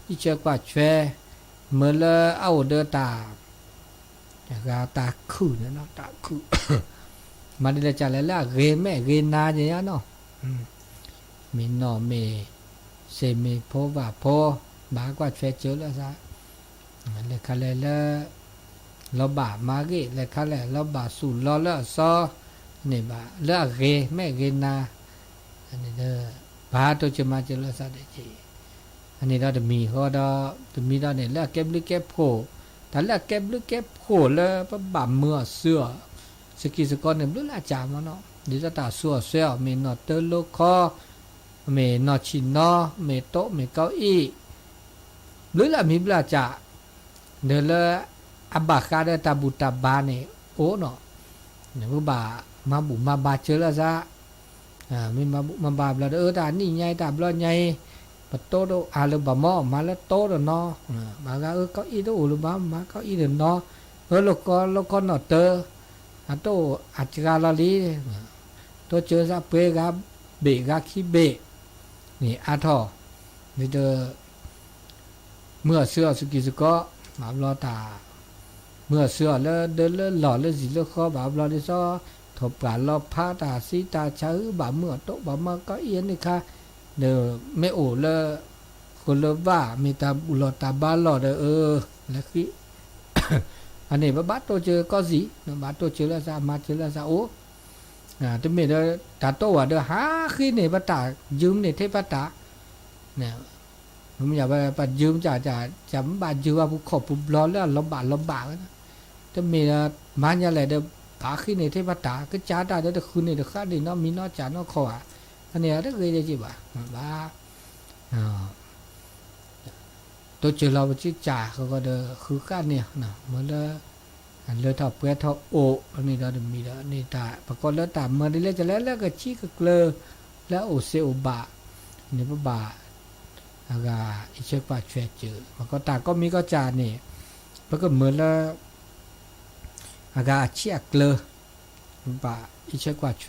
ที่เจอกว่าแชเมื่อละเอาเดอตาอากาตาคู่เนี่ยเนาะตาคู่ มาได้จ่าแล้วเรแม่เรนาอย่างเนาะมีนอเมเซเมเพราะว่าเพราะบากว่าแชเจอแล้วซะเลยคันแล้วเราบามาเกเลยคันแล้วเราบาสู่ลอแล้วซอนี่บาเลือกเรแม่เรนาอันนี้เด้อบาตัวจะมาเจริญสัตว์ได้จีอันนี้เราจะมีเขาจะมีเราเนี่ยเลือกเก็บหรือเก็บโผแต่เลือกเก็บหรือเก็บโผแล้วปะบาเมื่อเสื้อสกิสกอนเนี่ยรู้ละจามเนาะดิจะตาสัวเสื้อมีนอเตอร์โลคอมีนอชินอมีโต๊ะมีเก้าอี้รู้ละมีบลาจ่าเดลอับบาคาเดตาบุตาบาเนี่ยโอ้เนาะเนี่ยพวกบามาบุมาบาเจอแล้วซะมีมาบาบแล้วตานี่ใหญ่ตาบล้อใหญ่ปะโตโดอาลบะมอมาแล้วโตเดเนาะมาก็เก้าอี้โตหรือบามาเก้าอี้เดเนาะโลกเนาะเตอโตอัจกาลาลีโตเจอซะเปกาเบกาคิเบนี่อาทอนี่เดเมื่อเสื้อสกิสก็มาบลอตาเมื่อเสื้อแล้วเดินแล้วหล่อแล้วสิแล้วข้อบาบลอดิซอทบการลอบพาตาสีตาชื้อบาเมื่อโตบามาก็เอียนนี่ค่ะเด้อไม่โอละคนละว่ามีตาบุลอตาบ้านหล่อเด้อแล้วคือ อันนี้บาโตเจอก็สิบาโตเจอแล้วซะมาเจอแล้วซะโอ้จะมีเด้อตาโตว่าเด้อหาคือนี่บาตายืมนี่เทพตาเนี่ยผมอยากไปยืมจ่าจำบายืมว่าผู้ขอบผู้ร้อนแล้วลำบากนะจะมีมันอะไรเด้อผาขึ้นในเทพตาก็จ่าได้เด้อคืนนี่เด้อข้าดีเนาะมีเนาะจ่าเนาะขออันนี้ได้เคยได้จีบบ้าตัวเจอเราจิจ่าเขาก็เด้อคือข้าเนี่ยนะเมื่อเลยทอเปลือยทอโออันนี้เราจะมีแล้วนี่ตาปรากฏแล้วตาเมื่อได้เล่จะแล้วก็ชี้ก็เกลือแล้วโอเซโอบะนี่ปะบาอากาอิเชกปาแชเจอมันก็ตาก็มีก็จานนี่แล้วก็เหมือนแล้วอากาเชียเกลือปะอิเชกปาแช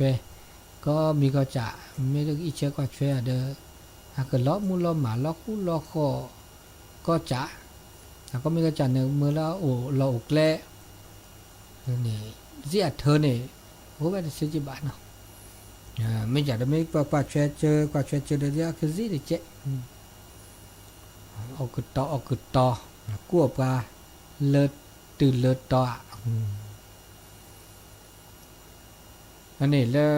ก็มีก็จะไม่ได้อิเชกปาแชเด้ออากาล้อมูล้อหมาล้อคู่ล้อคอก็จะแล้วก็มีก็จะเนี่ยเมื่อแล้วโอ้เราอกแลนี่เสียเธอเนี่ยโอ้แบบสิจิบาเนาะไม่อยากจะไม่กว่าแชเจอกว่าแชเจอเดี๋ยวคือสิเด็กเจ๊เอากึดต่อกลัวปลาเลิศตื่นเลิศต่ออันนี้แล้ว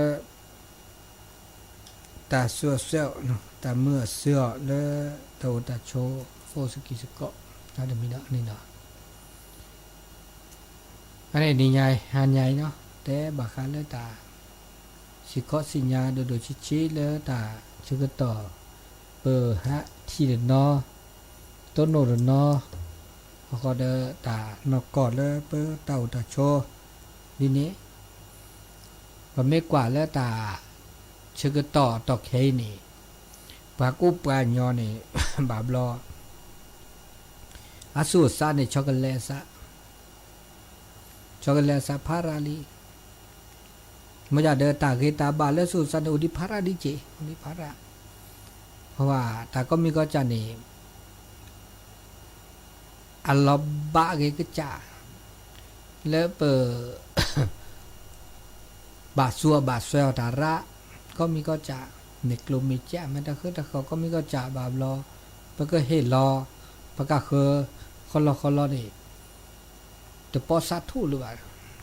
ตาเสื้อเสื้อเนาะตาเมื่อเสื้อแล้วตัวตาโชโฟสกิสก็น่าจะมีเนาะนี่เนาะอันนี้นี่ใหญ่หันใหญ่เนาะแต่บาคาแล้วตาสิก็สิญญาโดชิแล้วตาชื่อก็ต่อเปอฮะที่เดนอต้นโนดนอก็เดตานอกอดแล้วเปอเต่าตาโชนี่นี้ก็ไม่กว่าแล้วตาชื่อก็ต่อเคนี่ปากุปานยอนี่ บาบลออาสูซานี่ช็อกโกแลตซาพาราลีเมื่อจะเดินตาเกตาบาแล้วสูซาอุดิพาราดิเจอุดิพาราเพราะว่าตาก็มีก็จะนี่อัลลอบะเกก็จะแล้วเปบาซัวบาเซลตาระก็มีก็จะในกลุ่มมีแจ้มันแต่คือแต่เขาก็มีก็จะบาบลอปะก็เฮลอปะก็คือคนลอนี่แต่พอสัตว์ทูหรือว่า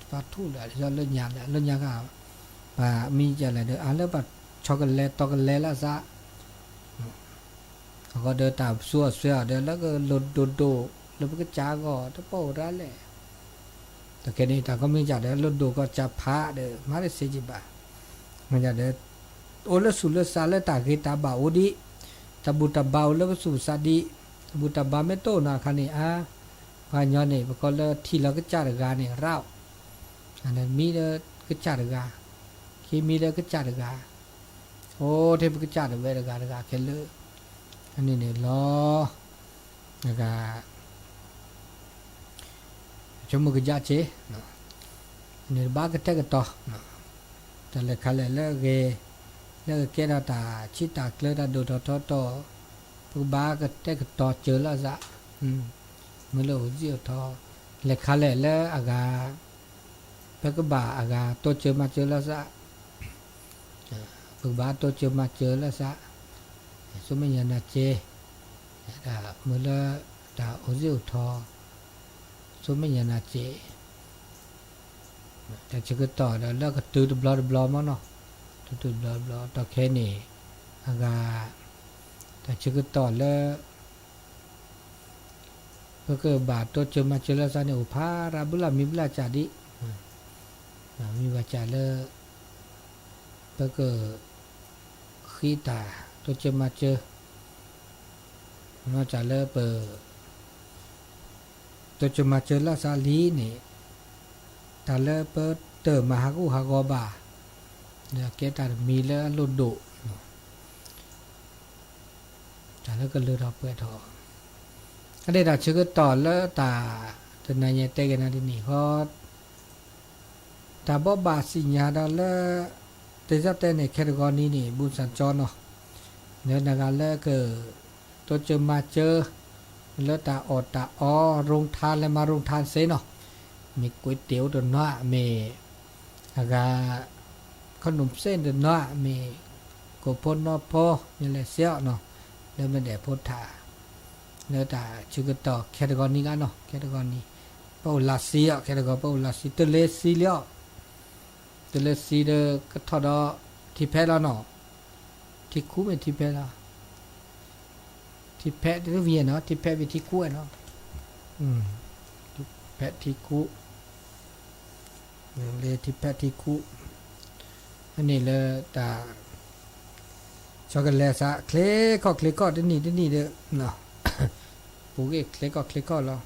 สัตว์ทูหรือจะเล่นยาก็ป่ามีจะอะไรเด้อแล้วแบบช็อกโกแลตตอกโกแลตละซะเขาก็เดินตามซัวเสื้อเดินแล้วก็โด แล้วก็จาก็ตะโปร้านแหละแต่แค่นี้แต่ก็ไม่จัดแล้วรถดูก็จะพาเด้อมาได้เสียจิบะมันจะเด้อโอละสุละซาละตากีตาบาโอดิตะบุตะบาโอละสุสาดิตะบุตะบาไม่โตนาคันนี่อาพาญอนี่ก็ละที่เราก็จัดกาเนี่ยเราอันนั้นมีเด้อก็จัดกาคีมีเด้อก็จัดกาโอ้เทพก็จัดเวรกาแค่เลยอันนี้เนี่ยล้อแล้วก็ชมก็จัดเจเนาะนี่บ้าก็เทก็ต่อเนาะแต่ละคันแล้วเกแล้วก็แกดาตาชิตาเคลดาดูต่อผู้บ้าก็เทก็ต่อเจอแล้วซะมื่อเราเจียวทอแล้วคันแล้วอากาเปก็บ่าอากาตัวเจอมาเจอแล้วซะผู้บ้าตัวเจอมาเจอแล้วซะสมัยนั้นเจดาเมื่อละดาโอเจียวทอสมัยนั้นเจแต่จะก็ต่อแล้วก็ตื่นบลอมั้งเนาะตื่นบลอต่อแค่นี้อากาแต่จะก็ต่อแล้วก็บาตัวเจอมาเจอแล้วซะเนี่ยอุปาราบุลามีบุลาจาดิมีวาจาแล้วก็ขีตาตัวเจอมาเจอมาจาแล้วตัวเจอมาเจอแล้วซาลีนี่ตาแล้วเติมมาฮักอุฮักอบาเนี่ยเกตามีแล้วลุดดุตาแล้วก็เลือดออกเปื่อยทออันนี้เราชื่อก็ต่อแล้วตาตัวไหนเนี่ยเตกันนะที่นี่เพราะตาบ่บาสิญญาดอลแล้วแต่จับแต่ในแคตตากรีนี่บุญสัญจรเนาะเนี่ยในการแล้วก็ตัวเจอมาเจอแล้วตาอดตาอ้อโรงทานแล้วมาโรงทานเซเนาะมีก๋วยเตี๋ยวตัวน้อยมีอะไรขนมเส้นตัวน้อยมีกบพนนอพอนี่แหละเสี้ยเนาะแล้วมันได้พุทธาเนื้อตาชื่อก็ต่อแคตตากรีกันเนาะแคตตากรีเป้าลาซีอ่ะแคตตากรีเป้าลาซีตัวเลซีเลี้ยตัวเลซีเดก็ทอดที่แพ้แล้วเนาะที่คู่เป็นที่แพ้แล้วที่แพ้ที่เวียนเนาะที่แพ้ไปที่คู่เนาะแพ้ที่คู่เลยที่แพ้ที่คู่อันนี้เลยตาช็อกโกแลตซะเคลก็ที่นี่เด้อเนาะปูเกเคลก็แล้ว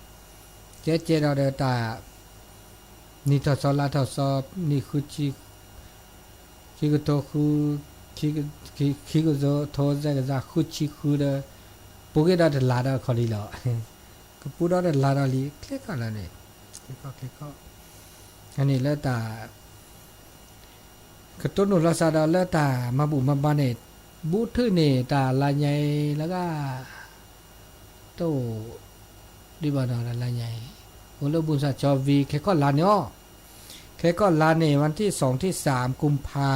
เจ๊เราเด้อตานี่ทอซอลาทอซอนี่คือชีก็โตคือชีก็โตโทจะก็จะคือชีคือเด้อปูเกดาลาดาขอลีแล้วก็ปูดาลาดาลีเคลก็แล้วนี่เคลก็อันนี้แล้วตาก็ต้นนุลาซาดาแล้วตามาบุมาบาเนตบูทื่อนี่ตาลายใหญ่แล้วก็โตดีบ่เนาะลายใหญ่โอเลบุญสัจจวีแค่ก็ลาเนาะแค่ก็ลานี่วันที่2ที่3กุมภา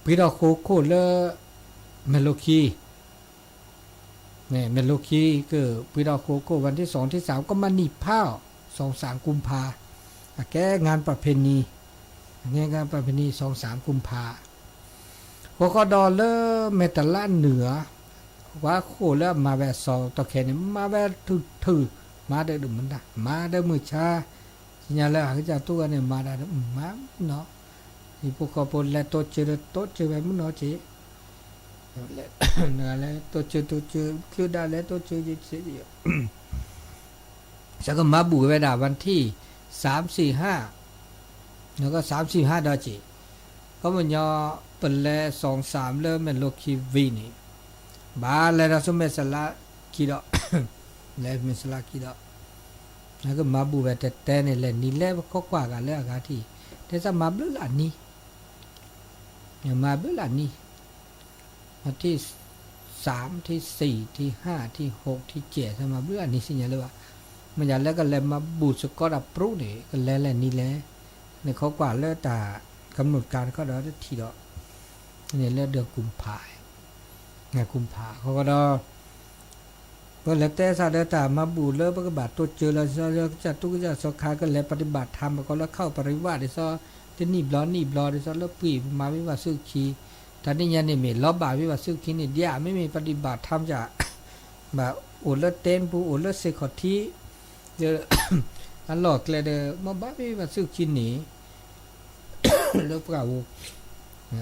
ปีดอกโคเลเมโลคีเนี่ยเมโลคีก็ปีดอกโควันที่2ที่3ก็มานิพาว2-3กุมภาแก้งานประเพณีงานประเพณี2-3กุมภาก็ดอลเลอร์เมตาลเหนือว่าโคแล้วมาแวะสอตะแคนี่มาแวะถือมาได้ดุมันดามาได้มือชาสัญญาแล้วหากจะตัวเนี่ยมาได้มาเนาะนี่พวกเขาปนแล้วโตเจอแบบมันเนาะเจแล้วแล้วโตเจอคือได้แล้วโตเจอยิ่งเสียแล้วก็มาบุกไปด่าวันที่3-4-5แล้วก็3-4-5ดอจิก็มันยอเป็นแล2-3เริ่มเป็นโลคีวีนี่บาแล้วเราสมัยสละกี่ดอกแล้วมีสละกี่ดอกแล้วก็มาบุกไปแต่เนี่ยแหละนี่แหละเขากว่ากันแล้วอาที่แต่จะมาเบื่ออันนี้อย่ามาเบื่ออันนี้วันที่3ที่4ที่5ที่6ที่7จะมาเบื่ออันนี้สิเนี่ยเลยว่ามันอย่างแล้วก็เลยมาบูสกอดับปรุนี่ก็แล้วแหละนี่แหละในเขากว่าแล้วแต่กำหนดการก็ได้ทีดอกนี่เรื่องเดือนกุมภาไงกุมภาเขาก็ก็แล้วแต่ซาเดตามาบูเลิกปฏิบัติตัวเจอแล้วจะทุกจะสกาก็แล้วปฏิบัติธรรมก็แล้วเข้าปริวาสได้ซอที่นีบล้อได้ซอแล้วปีมาวิวัตสุขีตอนนี้ยันนี่มีล้อบาวิวัตสุขีนี่เดียไม่มีปฏิบัติธรรมจะแบบ โอละเต้นปูโอละเซคอทีเดอ อันหลอกเลยเดอมาบ้าไปมาซื้อกินหนี แล้วเปล่า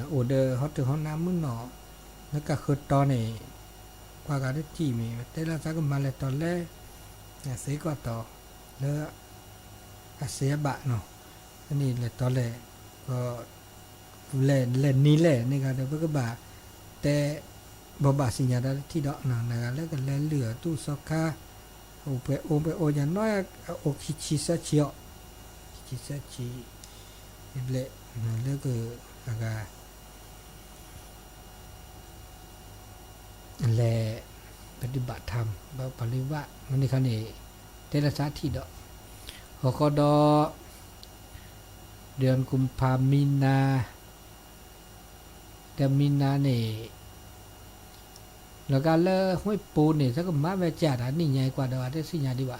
โอเดอฮอตถึงห้องน้ำมึงหนอแล้วก็คือตอนนี้กว่าการได้จีมีแต่ละสักมาเลยตอนแรกเนี่ยเสียกว่าต่อแล้วเสียบะเนาะอันนี้เลยตอนแรกก็เล่นนี้แหละในการเดินก็บ่าแต่บ่สิญญาได้ที่ดอกนั่นนะแล้วก็แล่นเหลือตู้ซอกคาโอไปโออย่างน้อยโอคิชิซะเชียวคิชิซะชีเละแล้วก็อะไรแลปฏิบัติธรรมบ่ปริวะมันนี่คันนี้แต่ละสาที่ดอกฮกดเดือนกุมภามีนาแต่มีนานี่แล้วก็เลยห้วยปูนี่ถ้าก็มาแม่จัดอันนี้ใหญ่กว่าดอกได้สิญาดีว่า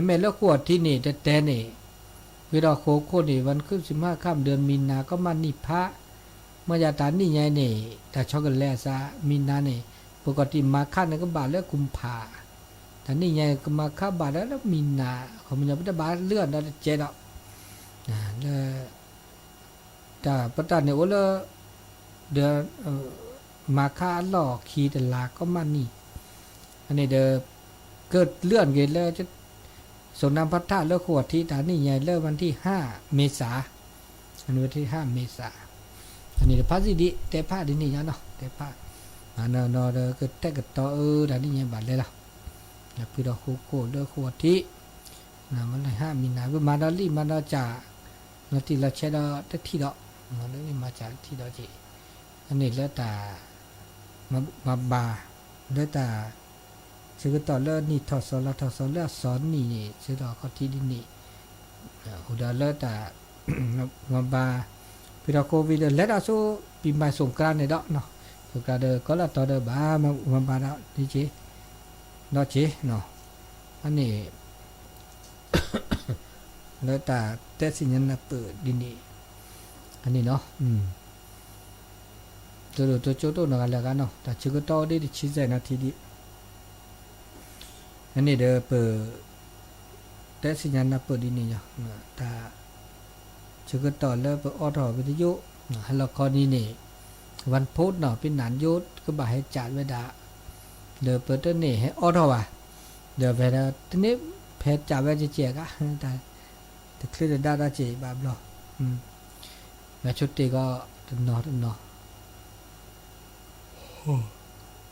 แม่แล้วขวดที่นี่แต่นี่วิดาโคโคนี่วันขึ้น15ค่ำเดือนมีนาก็มานิพะเมื่อยาตานี่ใหญ่นี่แต่ช็อกโกแลตซะมีนานี่ปกติมาค่านี่ก็บาทแล้วกุมภาแต่นี่ใหญ่ก็มาค่าบาทแล้วมีนาเขามันจะบ่ได้บาทเลื่อนได้เจ็ดดอกแล้วแต่ประตานเนี่ยโอละเดือนมาค่าหลอกขีแต่ลาก็มานี่อันนี้เด้อเกิดเลื่อนเกิดแล้วจะสนามพัฒนาเลิกขวดที่ฐานนี่ใหญ่เลิกวันที่5เมษาอันนี้วันที่5เมษาอันนี้พระสิริแต่พระดินี่เนาะแต่พระอันนั้นเนาะเด้อก็แต่ก็ต่อฐานนี่ใหญ่บาดเลยล่ะแล้วพี่ดอกโคเลิกขวดที่นะมัน5มีนามาดาลีมาดาจ่าแล้วที่ละเชดอตที่ดอกมันนี่มาจากที่ดอกจีอันนี้แล้วแต่มาบาแล้วแต่ชื่อต่อเลิศนี่ทอสอนแล้วสอนนี่ชื่อต่อเขาที่ดินนี่อุดาแล้วแต่ มาบาพี่เราโควิดแล้วเราสู้ปีใหม่สงกรานต์ในดอกเนาะสงกรานต์ก็ละต่อเดบ้ามาบาแล้วนี่จีเนาะจีเนาะอันนี้ แล้วแต่แต่สิ่งนั้นเปิดดินนี่อันนี้เนาะตัวโจโตนกันแล้วกันเนาะแต่ชื่อก็ต่อได้ชี้ใจนาทีดีอันนี้เด้อเปิดแต่สิ่งนั้นเปิดดินนี่จ้ะแต่ชื่อก็ต่อแล้วเปิดออทอวิทยุฮัลโหลคอนี่นี่วันพุธเนาะเป็นหนานยุทธก็บ่ให้จัดเวลาเด้อเปิดตัวนี่ให้ออทอว่ะเด้อเวลาทีนี้แพทจับไว้จะเจียกะแต่คลิปได้เจียบาบลอแล้วชุดตีก็นอ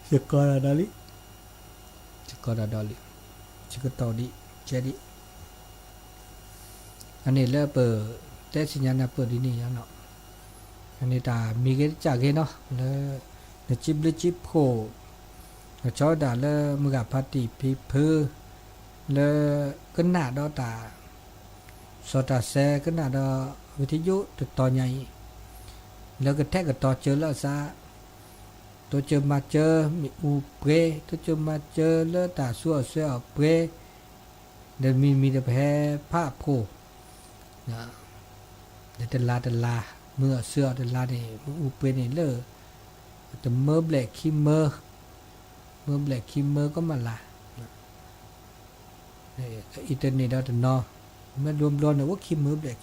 Sekolah dali Cikotau di jadi อันนี้เลิกเปิดแต่สัญญาณเปิดที่นี่เนาะอันนี้ตามีกันจากเนาะแล้วจิบโคแล้วชอดาแล้วมือกับพาติพีเพอแล้วก็หน้าดอตาสตาแซก็หน้าดอวิทยุติดต่อใหญ่แล้วก็แท็กก็ต่อเจอแล้วซะตัวเจอมาเจอมีอูเปรตัวเจอมาเจอเลือดตาสั่วเสียเปรเดินมีแต่แพ้ผ้าโพนะเดินลาเมื่อเสื้อเดินลาเนี่ยอูเปรเนี่ยเลือดแต่เมื่อแบล็กคิมเมอร์ก็มาละอินเทอร์เน็ตเราแต่นอมันรวมเนี่ยว่าคิมเมอร์แบล็ก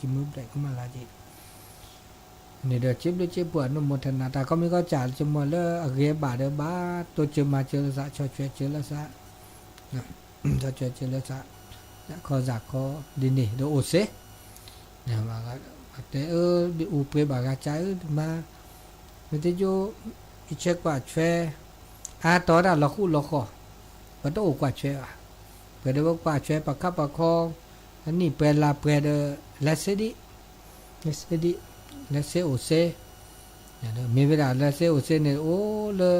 ก็มาละจีนี่เดี๋ยวชิบปวดนุ่มมทนาแต่ก็ไม่ก็จ่ายจมเลยเรียบาเดบ้าตัวเจอมาเจอละซะชดเชยเจอละซะชดเชยเจอละซะแล้วก็จากก็ดินี่เดี๋ยวโอเซ่เนี่ยมาก็แต่บิอุเปบากาใจมาไม่ได้โยอิเช็คกว่าเชต่อได้ล็อกมันต้องกว่าเชอ่ะเปิดได้ว่ากว่าเชปากคับปากคออันนี้เปิดลาเปิดเลสดิแล้วเซโอเซเนี่ยมีเวลาแล้วเซโอเซเนี่ยโอ้เลย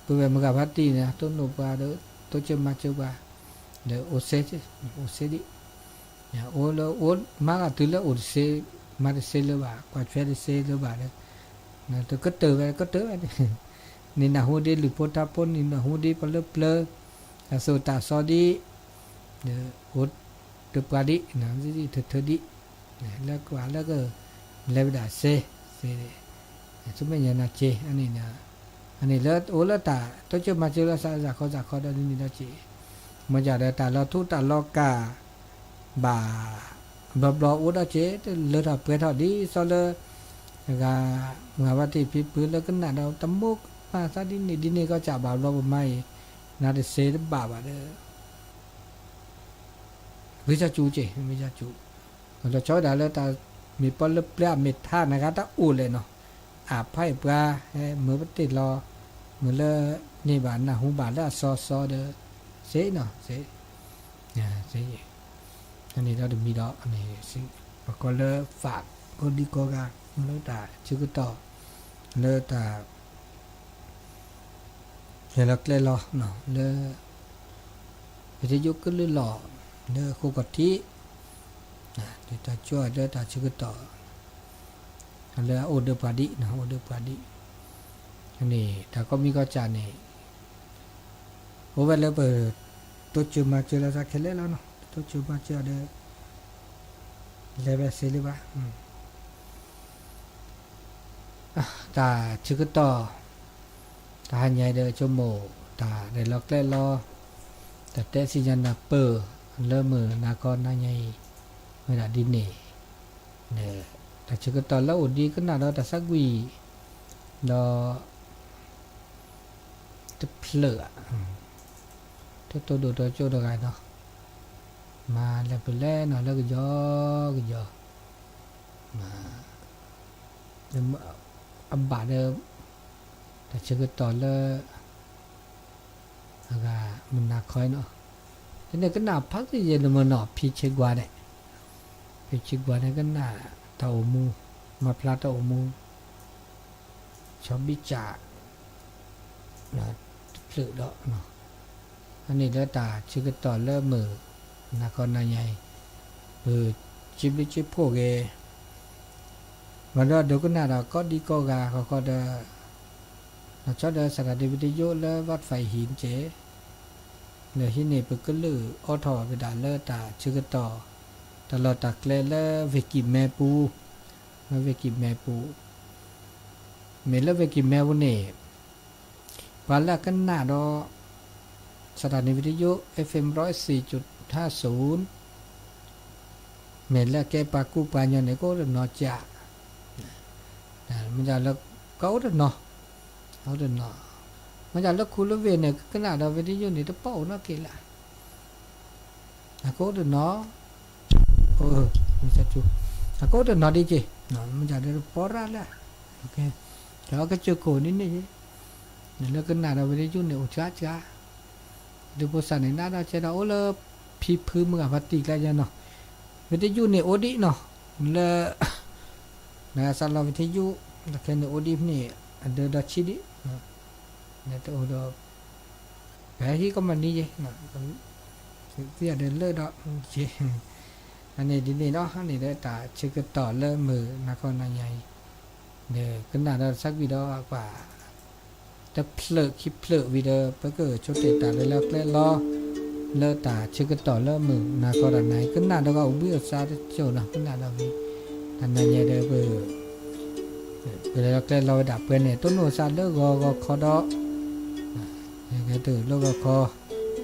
เปิดมันกับพัตตีเนี่ยต้นโนบาเด้อตัวเจมาเจบาเด้อโอเซดิเนี่ยโอ้เลยโอ้มากับตัวแล้วโอเซมาเซเลยว่ากว่าเฟรเซเลยว่ะเนี่ยนะตัวก็เตอไปนี่นะฮูดีหรือโพธาปนนี่นะฮูดีเปลือโซตาซอดีเด้อโอตัวปาดินะที่เธอดิแล้วก็เลวดาเซสมัยนาเจอันนี้นะ อันนี้แล้วโอละตาตัวเจอมาเจอละซาซาขอได้นี่ละจีมันจะได้ตาเราทุตาลอกาบ่าบลอโอละเจเลอะเปเท่าดีซอเลกางาวัติพิปืนแล้วก็น่ะเราตะมุกมาซะดินี่ก็จะบ่าวเราไม่น่าจะเซดบ่าบ่าเด้อวิชาจูเจวิชาจูเราชอบได้แล้วตามีปลเปลี่ยมีท่านะครับตาอูเลยเนาะอาบไพ่ปลามือปฏิรอมือเลนี่บานนะหูบานแล้วซอเด้อเสเนาะเสเสอันนี้เราจะมีดอกอันนี้สิก็เลยฝากคนดีก็กันเลยตาชื่อก็ต่อเลยตาเห็นแล้วเลยรอเนาะเลยวิทยุก็เลยรอเลยคู่กับที่ที่ตาช่วยเลยตาชื่อก็ต่อเลยโอเดอร์ปาดินะโอเดอร์ปาดิอันนี้แต่ก็มีก็จานนี่โอเวอร์เลยเปิดตัวจูมาเจอแล้วสักแค่เล่แล้วเนาะตัวจูมาเจอเด้อเลยแบบเสร็จเลยปะตาชื่อก็ต่อตาใหญ่เด้อชั่วโมงตาได้ล็อกเล่รอแต่เตะสิยันนักเปิดเริ่มมือนากรนาใหญ่เวลาดินเน่เนี่ยแต่ชื่อก็ต่อแล้วอุดีก็น่าเราแต่สักวีเราจะเพลือตัวดูตัวโจ้ตัวไงเนาะมาแล้วไปเล่นเนาะแล้วก็ย่อมาเดี๋ยวอับบาเดิมแต่ชื่อก็ต่อเลยแล้วก็มันหนักคอยเนาะทีนี้ก็หนาพักที่เย็นมันหนอพิชิตกว่าเนี่ยพิชิตกว่าเนี่ยก็หนาเต่ามูมาพลาเต่ามูชอบบิจ่านะเปลือกดอกเนาะอันนี้แล้วตาชื่อก็ต่อเริ่มมือนากรนายใหญ่จิบลิจิบพวกวันนั้นเดี๋ยวก็น่าเราก็ดีก็กาเขาก็เดเราชอบเดินสถานีวิทยุแล้ววัดไฟหินเจ๋เนี่ยที่นี่เป็นก็ลือออทอไปด่าเลิศตาชื่อก็ต่อตลอดตักเล่แล้วเวกิแม่ปูแล้วเวกิแม่ปูเมลแล้วเวกิแม่วันนี้วันแรกก็น่าเราสถานีวิทยุ FM 104.50เมลแล้วแกปากูปานยอนเนี่ยก็นอจ่ามันจะแล้วก็เนาะเอาเนาะมันจะแล้วคุณละเวเนี่ยขนาดเราวิทยุนี่จะเป้าเนาะกี่ละก็เนาะมันจะจูก็เนาะดีจีเนาะมันจะได้ปอระละโอเคแล้วก็จูโกนี่นี่แล้วขนาดเราวิทยุเนี่ยอุจจาดูภาษาในหน้าเราจะเราเลยพิพื้นมือพัดตีกันยันเนาะวิทยุเนี่ยโอดีเนาะเลยนะสารวิทยุแต่แค่เนี่ยโอดีนี่อันเดอร์ดัชชีดิเนี่ยตัวโอดแบบที่ก็มันนี่เจนะที่อันเดอร์เลอร์ดอกเจอันนี้ดีนี่เนาะอันนี้ได้ตาชื่อก็ต่อเริ่มมือนครนายใหญ่เนี่ยขนาดเราสักวิดีโอกว่าแต่เพลคลิปเพลวิดีโอเพื่อเกิดชุดเด็ดตาเลยแล้วเล่นล้อเลิศตาชื่อก็ต่อเริ่มมือนครนายขนาดเราก็อุบิเหตุซาเจ้านะขนาดเรามีอันนั้นเนี่ยเด้อเบอร์เวลาเราเล่นเราดับเพื่อนเนี่ยต้นหัวซาเลิกก็คอดออย่างเงี้ยตื่นแล้วก็คอ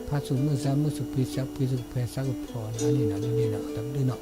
พาสุมือซามือสุพิสักพิสุเพสักพอแล้วนี่นะนี่นะตั้งด้วยเนาะ